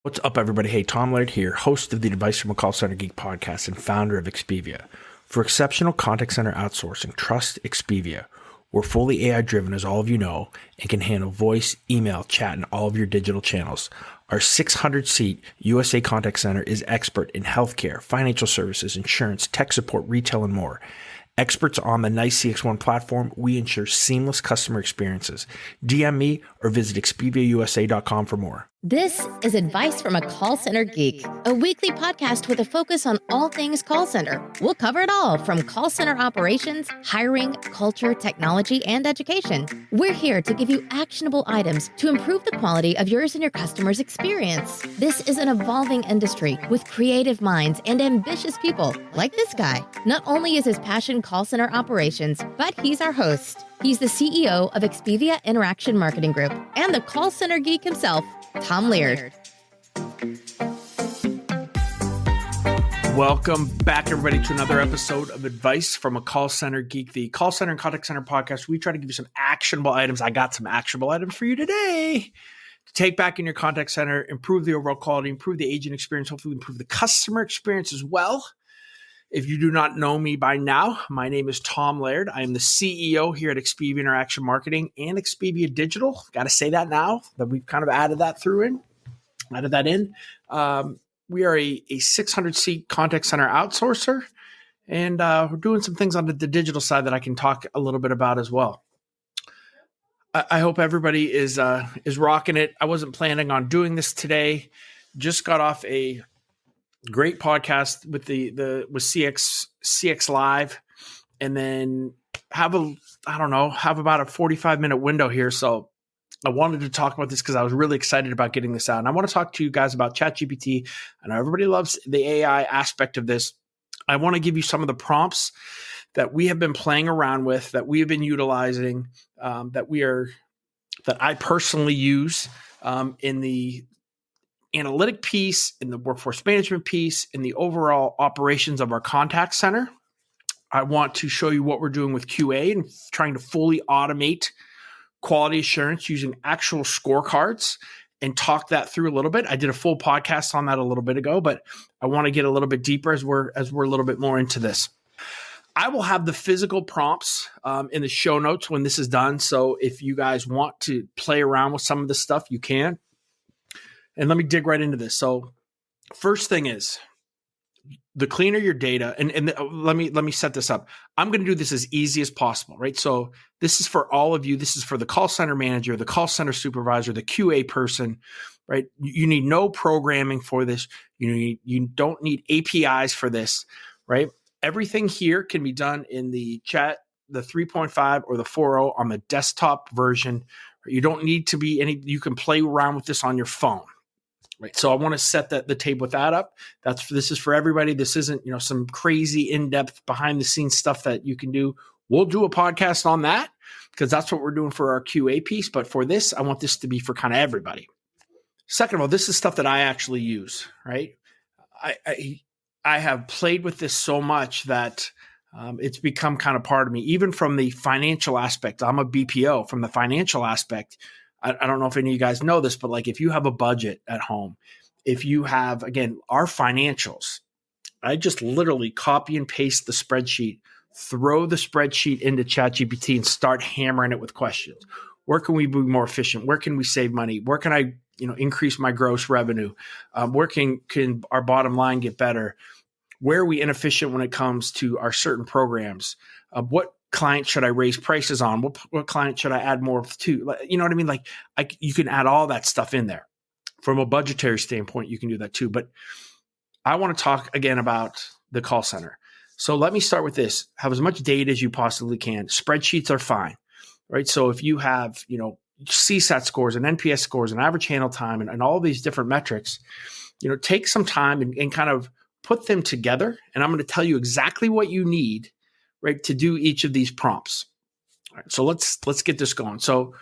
What's up, everybody? Hey, Tom Laird here, host of the Advice from a Call Center Geek podcast and founder of Expedia. For exceptional contact center outsourcing, trust Expedia. We're fully AI-driven, as all of you know, and can handle voice, email, chat, and all of your digital channels. Our 600-seat USA contact center is expert in healthcare, financial services, insurance, tech support, retail, and more. Experts on the NICE CX1 platform, we ensure seamless customer experiences. DM me or visit expediausa.com for more. This is Advice from a Call Center Geek, a weekly podcast with a focus on all things call center. We'll cover it all from call center operations, hiring, culture, technology, and education. We're here to give you actionable items to improve the quality of yours and your customers' experience. This is an evolving industry with creative minds and ambitious people like this guy. Not only is his passion call center operations, but he's our host. He's the CEO of Expedia Interaction Marketing Group and the call center geek himself, Tom Laird. Welcome back, everybody, to another episode of Advice from a Call Center Geek, the call center and contact center podcast. We try to give you some actionable items. I got some actionable items for you today to take back in your contact center, improve the overall quality, improve the agent experience, hopefully improve the customer experience as well. If you do not know me by now, my name is Tom Laird. I am the CEO here at Expedia Interaction Marketing and Expedia Digital. Got to say that now that we've kind of added that in. We are a 600-seat contact center outsourcer, and we're doing some things on the digital side that I can talk a little bit about as well. I hope everybody is rocking it. I wasn't planning on doing this today. Just got off a great podcast with with CX Live, and then have about a 45-minute window here. So I wanted to talk about this because I was really excited about getting this out. And I want to talk to you guys about ChatGPT. I know everybody loves the AI aspect of this. I want to give you some of the prompts that we have been playing around with, that we have been utilizing, that I personally use in the analytic piece, in the workforce management piece, in the overall operations of our contact center. I want to show you what we're doing with QA and trying to fully automate quality assurance using actual scorecards and talk that through a little bit. I did a full podcast on that a little bit ago, but I want to get a little bit deeper as we're a little bit more into this. I will have the physical prompts in the show notes when this is done. So if you guys want to play around with some of this stuff, you can. And let me dig right into this. So first thing is, the cleaner your data, and let me set this up. I'm going to do this as easy as possible, right? So this is for all of you. This is for the call center manager, the call center supervisor, the QA person, right? You need no programming for this. You don't need APIs for this, right? Everything here can be done in the chat, the 3.5 or the 4.0 on the desktop version. You don't need to be you can play around with this on your phone. Right. So I want to set the table with that up. This is for everybody. This isn't, some crazy in-depth behind the scenes stuff that you can do. We'll do a podcast on that because that's what we're doing for our QA piece. But for this, I want this to be for kind of everybody. Second of all, this is stuff that I actually use, right? I have played with this so much that it's become kind of part of me, even from the financial aspect. I'm a BPO. From the financial aspect, I don't know if any of you guys know this, but like if you have a budget at home, if you have, again, our financials, I just literally copy and paste the spreadsheet, throw the spreadsheet into ChatGPT and start hammering it with questions. Where can we be more efficient? Where can we save money? Where can I, increase my gross revenue? Where can our bottom line get better? Where are we inefficient when it comes to our certain programs? What client should I raise prices on? What client should I add more to? You know what I mean? Like you can add all that stuff in there. From a budgetary standpoint, you can do that too. But I want to talk again about the call center. So let me start with this. Have as much data as you possibly can. Spreadsheets are fine, right? So if you have, CSAT scores and NPS scores and average handle time and all these different metrics, take some time and kind of put them together. And I'm going to tell you exactly what you need, right, to do each of these prompts. All right, so let's get this going. So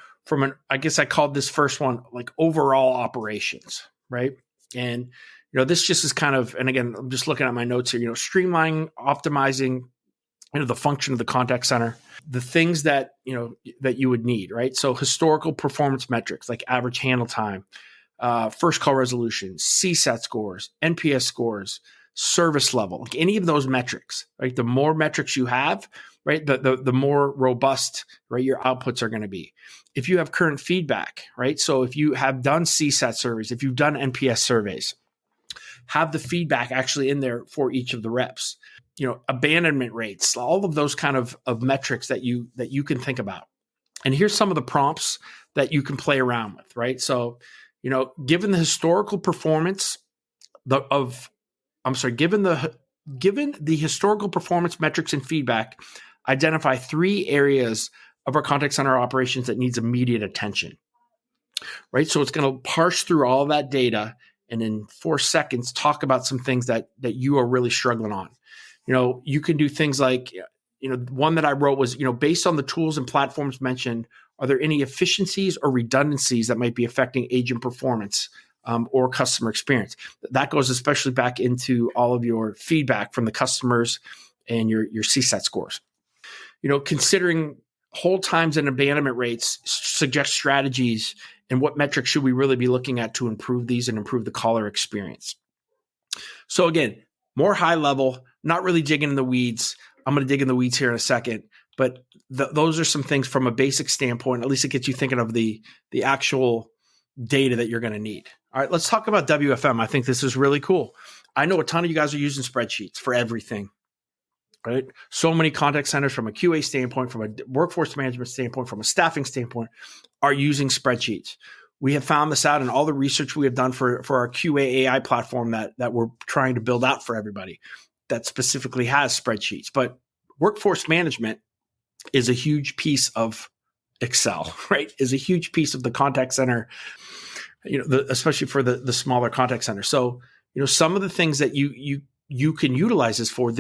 I guess I called this first one like overall operations, right? And this just is kind of, and again, I'm just looking at my notes here, streamlining, optimizing, the function of the contact center, the things that, that you would need, right? So historical performance metrics like average handle time, first call resolution, CSAT scores, NPS scores, service level, like any of those metrics, right? The more metrics you have, right, the more robust, right, your outputs are going to be. If you have current feedback, right? So if you have done CSAT surveys, if you've done NPS surveys, have the feedback actually in there for each of the reps. Abandonment rates, all of those kind of metrics that you can think about. And here's some of the prompts that you can play around with, right? So, given the historical performance given the historical performance metrics and feedback, identify 3 areas of our contact center operations that needs immediate attention, right? So it's going to parse through all that data and in 4 seconds, talk about some things that you are really struggling on. You can do things like, one that I wrote was, based on the tools and platforms mentioned, are there any efficiencies or redundancies that might be affecting agent performance or customer experience? That goes especially back into all of your feedback from the customers and your CSAT scores. Considering hold times and abandonment rates, suggest strategies and what metrics should we really be looking at to improve these and improve the caller experience. So again, more high level, not really digging in the weeds. I'm going to dig in the weeds here in a second, but those are some things from a basic standpoint. At least it gets you thinking of the actual data that you're going to need. All right, let's talk about WFM. I think this is really cool. I know a ton of you guys are using spreadsheets for everything, right? So many contact centers from a QA standpoint, from a workforce management standpoint, from a staffing standpoint, are using spreadsheets. We have found this out in all the research we have done for our QA AI platform that we're trying to build out for everybody that specifically has spreadsheets. But workforce management is a huge piece of Excel, right? Is a huge piece of the contact center, especially for the smaller contact center. So, some of the things that you can utilize this for,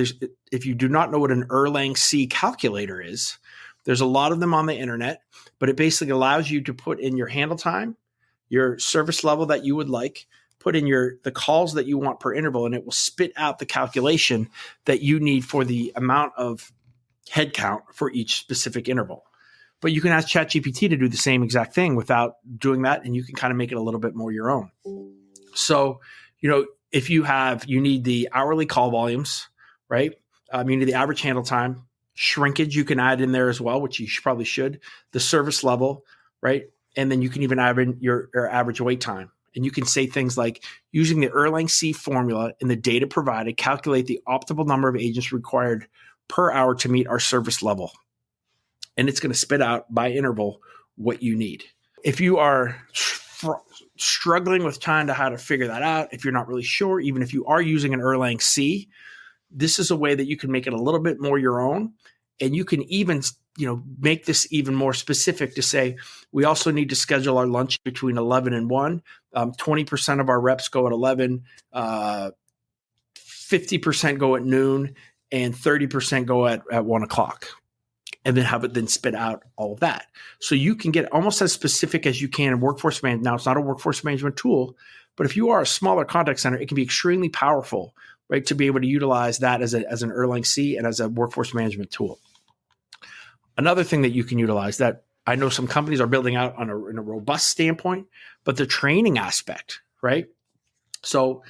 if you do not know what an Erlang C calculator is, there's a lot of them on the internet, but it basically allows you to put in your handle time, your service level that you would like, put in the calls that you want per interval, and it will spit out the calculation that you need for the amount of headcount for each specific interval. But you can ask ChatGPT to do the same exact thing without doing that, and you can kind of make it a little bit more your own. So, if you need the hourly call volumes, right? You need the average handle time, shrinkage you can add in there as well, which you probably should, the service level, right? And then you can even add in your average wait time. And you can say things like, using the Erlang C formula and the data provided, calculate the optimal number of agents required per hour to meet our service level. And it's going to spit out by interval what you need. If you are struggling with trying to how to figure that out, if you're not really sure, even if you are using an Erlang C, this is a way that you can make it a little bit more your own. And you can even, make this even more specific to say, we also need to schedule our lunch between 11 and 1. 20% of our reps go at 11, 50% go at noon, and 30% go at 1 o'clock. And then have it then spit out all of that. So you can get almost as specific as you can in workforce management. Now, it's not a workforce management tool, but if you are a smaller contact center, it can be extremely powerful, right, to be able to utilize that as an Erlang C and as a workforce management tool. Another thing that you can utilize that I know some companies are building out in a robust standpoint, but the training aspect, right? So,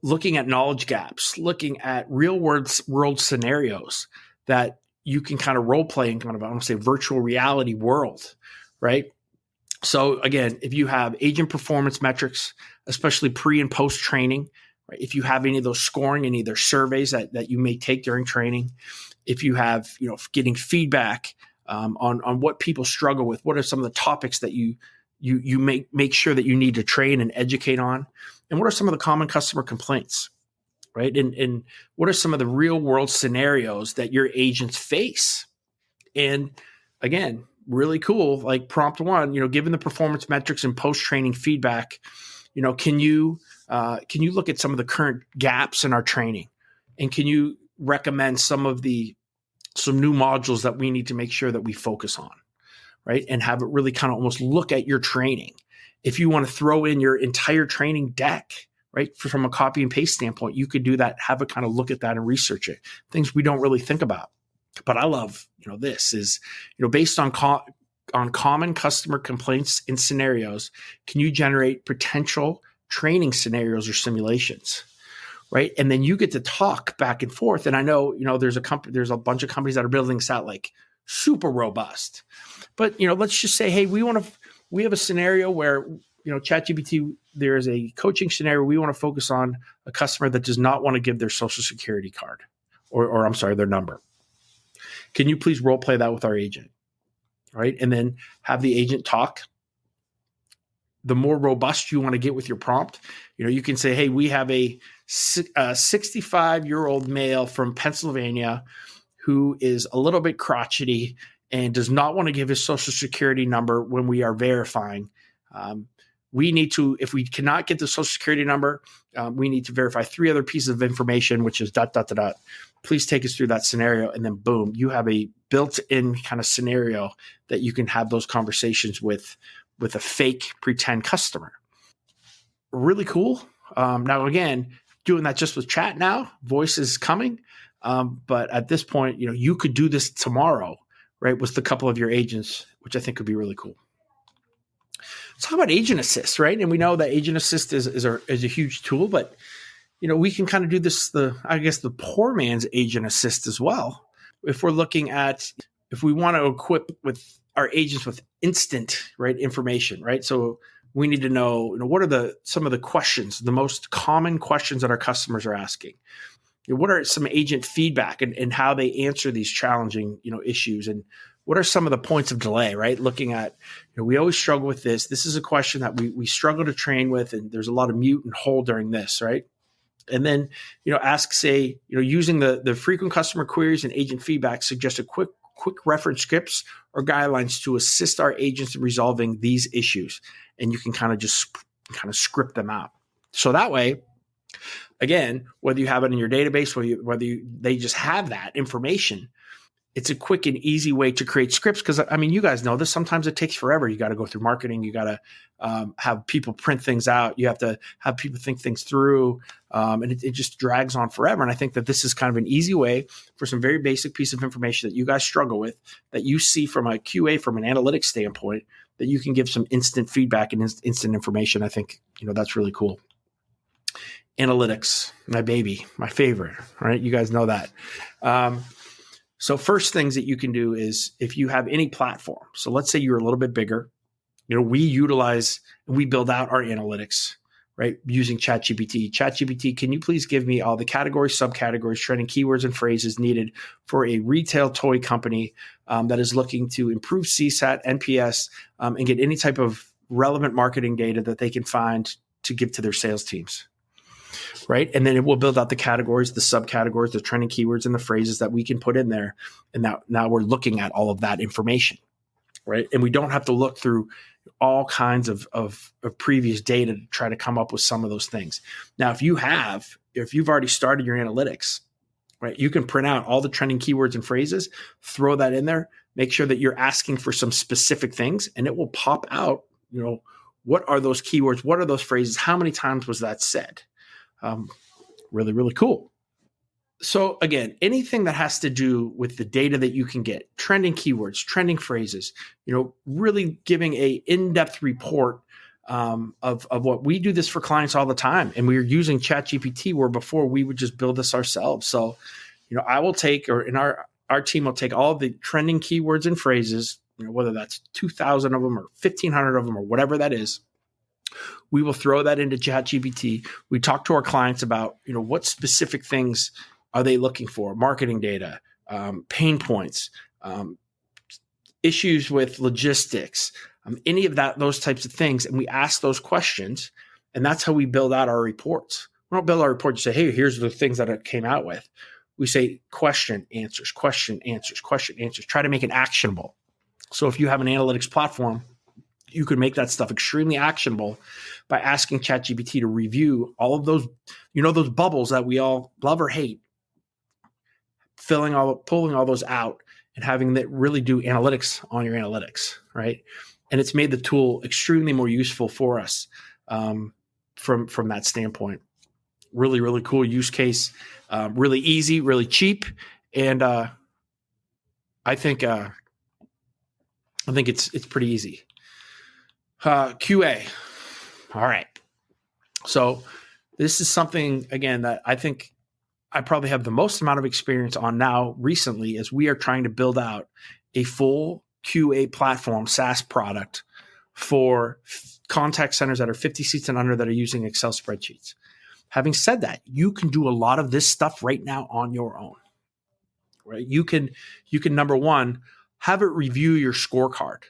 looking at knowledge gaps, looking at real world scenarios that you can kind of role play in kind of, I want to say, virtual reality world, right? So again, if you have agent performance metrics, especially pre and post training, right? If you have any of those scoring, any of their surveys that you may take during training, if you have, getting feedback on what people struggle with, what are some of the topics that you make sure that you need to train and educate on, and what are some of the common customer complaints, right? And what are some of the real world scenarios that your agents face? And again, really cool, like prompt 1, given the performance metrics and post-training feedback, can you look at some of the current gaps in our training? And can you recommend some new modules that we need to make sure that we focus on, right? And have it really kind of almost look at your training. If you want to throw in your entire training deck, right, from a copy and paste standpoint, you could do that, have a kind of look at that and research it. Things we don't really think about. But I love, this is, based on on common customer complaints and scenarios, can you generate potential training scenarios or simulations? Right. And then you get to talk back and forth. And I know, there's a bunch of companies that are building this out like super robust. But, let's just say, hey, we have a scenario where, ChatGPT, there is a coaching scenario. We want to focus on a customer that does not want to give their social security card or I'm sorry, their number. Can you please role play that with our agent? Right. And then have the agent talk. The more robust you want to get with your prompt, you can say, hey, we have a 65-year-old male from Pennsylvania who is a little bit crotchety and does not want to give his social security number when we are verifying. We need to, if we cannot get the social security number, we need to verify 3 other pieces of information, which is ... Please take us through that scenario. And then boom, you have a built-in kind of scenario that you can have those conversations with a fake pretend customer. Really cool. Now, again, doing that just with chat now, voice is coming. But at this point, you could do this tomorrow, right, with a couple of your agents, which I think would be really cool. Let's talk about Agent Assist, right? And we know that Agent Assist is a huge tool, but we can kind of do this, the poor man's Agent Assist as well. If we're looking at, if we want to equip with our agents with instant, right, information, right? So we need to know, what are some of the questions, the most common questions that our customers are asking? What are some agent feedback and how they answer these challenging, issues? And what are some of the points of delay, right? Looking at, we always struggle with this. This is a question that we struggle to train with, and there's a lot of mute and hold during this, right? And then, ask, say, using the frequent customer queries and agent feedback, suggest a quick reference scripts or guidelines to assist our agents in resolving these issues. And you can kind of script them out. So that way, again, whether you have it in your database, they just have that information, it's a quick and easy way to create scripts. Because, you guys know this. Sometimes it takes forever. You got to go through marketing. You got to have people print things out. You have to have people think things through. And it just drags on forever. And I think that this is kind of an easy way for some very basic piece of information that you guys struggle with, that you see from a QA, from an analytics standpoint, that you can give some instant feedback and instant information. I think, that's really cool. Analytics, my baby, my favorite, right? You guys know that. So first things that you can do is, if you have any platform, so let's say you're a little bit bigger, we utilize and we build out our analytics, right? Using ChatGPT. ChatGPT, can you please give me all the categories, subcategories, trending keywords and phrases needed for a retail toy company that is looking to improve CSAT, NPS, and get any type of relevant marketing data that they can find to give to their sales teams. Right. And then it will build out the categories, the subcategories, the trending keywords, and the phrases that we can put in there. And now we're looking at all of that information. Right. And we don't have to look through all kinds of previous data to try to come up with some of those things. Now, if you've already started your analytics, right, you can print out all the trending keywords and phrases, throw that in there, make sure that you're asking for some specific things, and it will pop out, what are those keywords? What are those phrases? How many times was that said? Really, really cool. So again, anything that has to do with the data that you can get, trending keywords, trending phrases, really giving a in-depth report of what we do this for clients all the time. And we are using ChatGPT, where before we would just build this ourselves. So, I will take, our team will take all of the trending keywords and phrases, whether that's 2,000 of them or 1,500 of them or whatever that is. We will throw that into ChatGPT. We talk to our clients about, what specific things are they looking for? Marketing data, pain points, issues with logistics, any of those types of things. And we ask those questions, and that's how we build out our reports. We don't build our report to say, hey, here's the things that it came out with. We say question, answers, question, answers, question, answers. Try to make it actionable. So if you have an analytics platform, you can make that stuff extremely actionable by asking ChatGPT to review all of those, those bubbles that we all love or hate, pulling all those out and having that really do analytics on your analytics, right? And it's made the tool extremely more useful for us from that standpoint. Really, really cool use case, really easy, really cheap. And I think I think it's pretty easy. QA. All right. So this is something, again, that I think I probably have the most amount of experience on now recently, as we are trying to build out a full QA platform, SaaS product for contact centers that are 50 seats and under that are using Excel spreadsheets. Having said that, you can do a lot of this stuff right now on your own, right? You can number one, have it review your scorecard,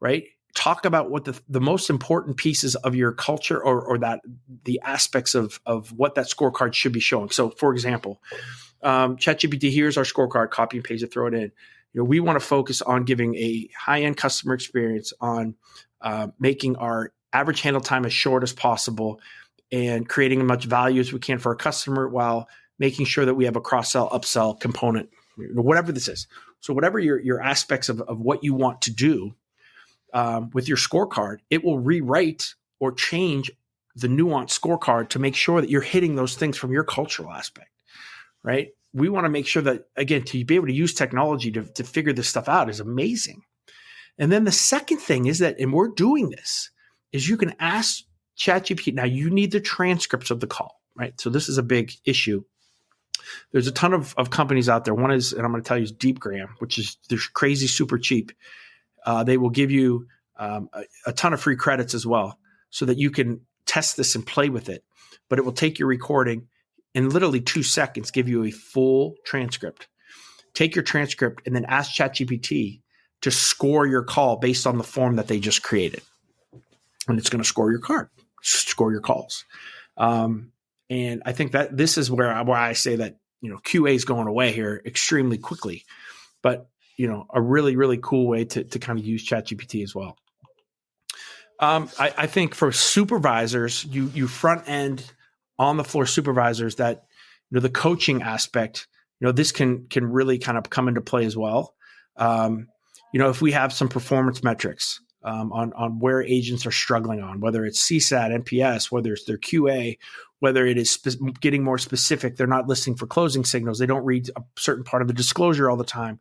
right? Talk about what the most important pieces of your culture or that the aspects of what that scorecard should be showing. So for example, ChatGPT, here's our scorecard, copy and paste it, throw it in. We want to focus on giving a high-end customer experience, on making our average handle time as short as possible, and creating as much value as we can for our customer while making sure that we have a cross-sell, upsell component, whatever this is. So whatever your aspects of what you want to do with your scorecard, it will rewrite or change the nuanced scorecard to make sure that you're hitting those things from your cultural aspect, right? We want to make sure that, again, to be able to use technology to figure this stuff out is amazing. And then the second thing is that, and we're doing this, is you can ask ChatGPT. Now you need the transcripts of the call, right? So this is a big issue. There's a ton of companies out there. One is, and I'm going to tell you, is DeepGram, which is they're crazy, super cheap. They will give you a ton of free credits as well, so that you can test this and play with it. But it will take your recording in literally 2 seconds, give you a full transcript. Take your transcript and then ask ChatGPT to score your call based on the form that they just created. And it's going to score your calls. And I think that this is where I say that, QA is going away here extremely quickly, but a really, really cool way to kind of use ChatGPT as well. I think for supervisors, you front end on the floor supervisors that, the coaching aspect, this can really kind of come into play as well. If we have some performance metrics on where agents are struggling on, whether it's CSAT, NPS, whether it's their QA, whether it is getting more specific, they're not listening for closing signals, they don't read a certain part of the disclosure all the time,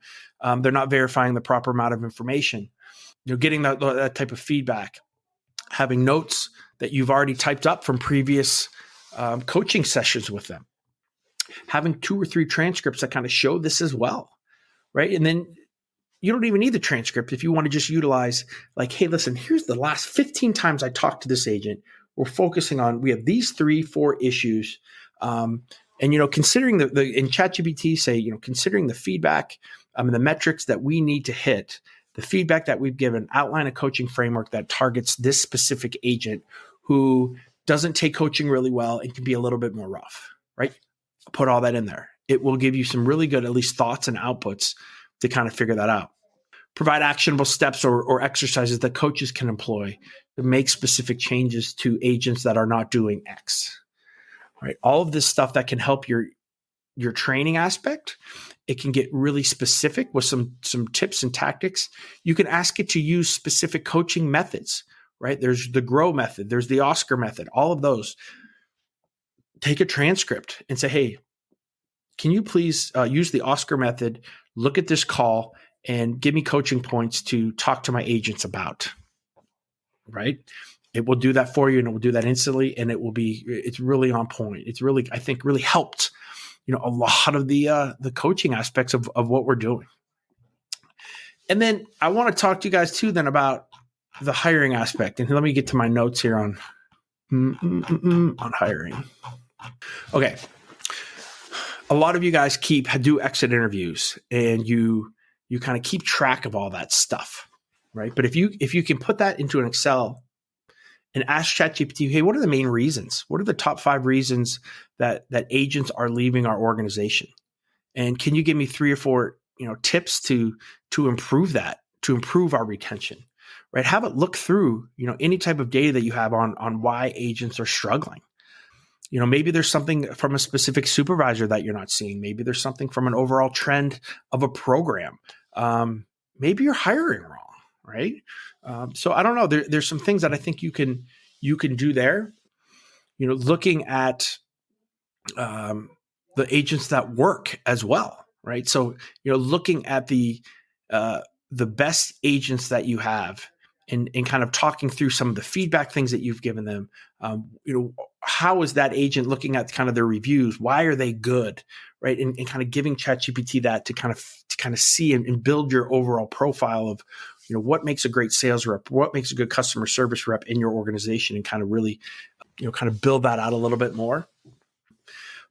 they're not verifying the proper amount of information, getting that type of feedback, having notes that you've already typed up from previous coaching sessions with them, having 2 or 3 transcripts that kind of show this as well, right? And then you don't even need the transcript if you want to just utilize, like, hey, listen, here's the last 15 times I talked to this agent. We're focusing on, we have these 3-4 issues. And, considering in ChatGPT say, considering the feedback and the metrics that we need to hit, the feedback that we've given, outline a coaching framework that targets this specific agent who doesn't take coaching really well and can be a little bit more rough, right? Put all that in there. It will give you some really good, at least, thoughts and outputs to kind of figure that out. Provide actionable steps or exercises that coaches can employ to make specific changes to agents that are not doing X, right? All of this stuff that can help your training aspect. It can get really specific with some tips and tactics. You can ask it to use specific coaching methods, right? There's the GROW method. There's the Oscar method, all of those. Take a transcript and say, hey, can you please use the Oscar method, look at this call, and give me coaching points to talk to my agents about, right? It will do that for you, and it will do that instantly, and it's really on point. It's really, I think, really helped, a lot of the coaching aspects of what we're doing. And then I want to talk to you guys too then about the hiring aspect. And let me get to my notes here on hiring. Okay. A lot of you guys do exit interviews, and you kind of keep track of all that stuff, right? But if you can put that into an Excel and ask ChatGPT, hey, what are the main reasons? What are the top 5 reasons that agents are leaving our organization? And can you give me 3 or 4, tips to improve that, to improve our retention, right? Have it look through, any type of data that you have on why agents are struggling. Maybe there's something from a specific supervisor that you're not seeing. Maybe there's something from an overall trend of a program. Maybe you're hiring wrong, right? So I don't know. There's some things that I think you can do there. Looking at the agents that work as well, right? So looking at the the best agents that you have and kind of talking through some of the feedback things that you've given them. How is that agent looking at kind of their reviews? Why are they good? Right. And kind of giving ChatGPT that to kind of see and build your overall profile of, what makes a great sales rep, what makes a good customer service rep in your organization, and kind of really, kind of build that out a little bit more.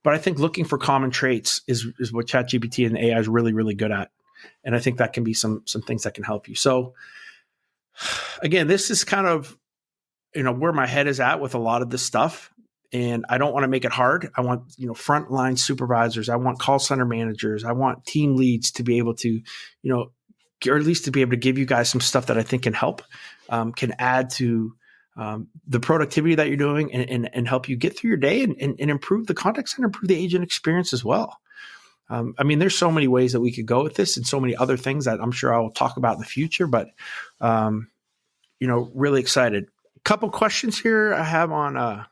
But I think looking for common traits is what ChatGPT and AI is really, really good at. And I think that can be some things that can help you. So again, this is kind of, where my head is at with a lot of this stuff. And I don't want to make it hard. I want, frontline supervisors. I want call center managers. I want team leads to be able to, or at least to be able to give you guys some stuff that I think can help, can add to the productivity that you're doing and help you get through your day and improve the contact center, improve the agent experience as well. There's so many ways that we could go with this and so many other things that I'm sure I will talk about in the future, but, really excited. A couple questions here I have on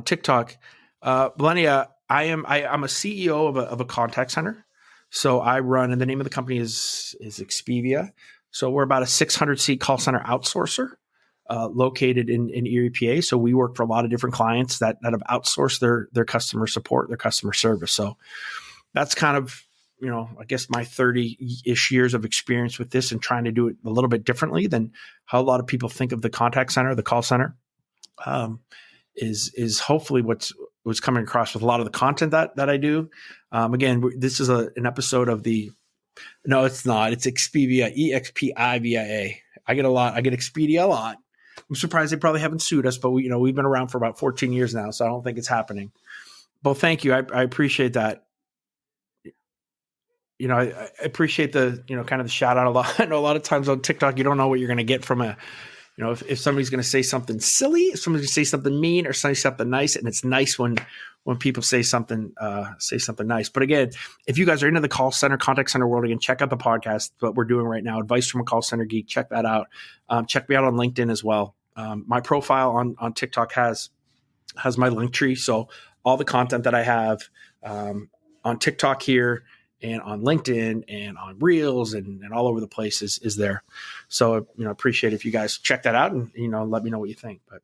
TikTok. Millennia, I'm a CEO of a contact center. So I run, and the name of the company is Expedia. So we're about a 600 seat call center outsourcer located in Erie, PA. So we work for a lot of different clients that have outsourced their customer support, their customer service. So that's kind of, I guess my 30-ish years of experience with this and trying to do it a little bit differently than how a lot of people think of the contact center, the call center, is hopefully what's coming across with a lot of the content that I do. Again, this is an episode of no, it's not. It's Expedia, EXPIVIA. I get Expedia a lot. I'm surprised they probably haven't sued us, but we've been around for about 14 years now, so I don't think it's happening. Well, thank you. I appreciate that. I appreciate the, kind of the shout out a lot. I know a lot of times on TikTok, you don't know what you're going to get from if somebody's going to say something silly, if somebody's going to say something mean or say something nice, and it's nice when people say something nice. But again, if you guys are into the call center, contact center world, again, check out the podcast, what we're doing right now, Advice from a Call Center Geek. Check that out. Check me out on LinkedIn as well. My profile on TikTok has my link tree. So all the content that I have on TikTok here and on LinkedIn and on Reels and all over the place is there. So, appreciate if you guys check that out and, let me know what you think. But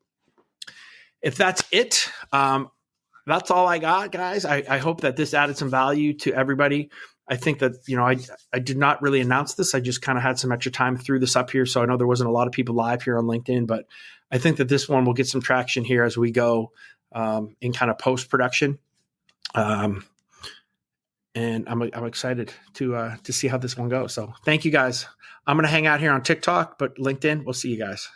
if that's it, that's all I got, guys. I hope that this added some value to everybody. I think that, I did not really announce this. I just kind of had some extra time through this up here. So I know there wasn't a lot of people live here on LinkedIn, but I think that this one will get some traction here as we go in kind of post-production. And I'm excited to see how this one goes. So thank you guys. I'm going to hang out here on TikTok, but LinkedIn, we'll see you guys.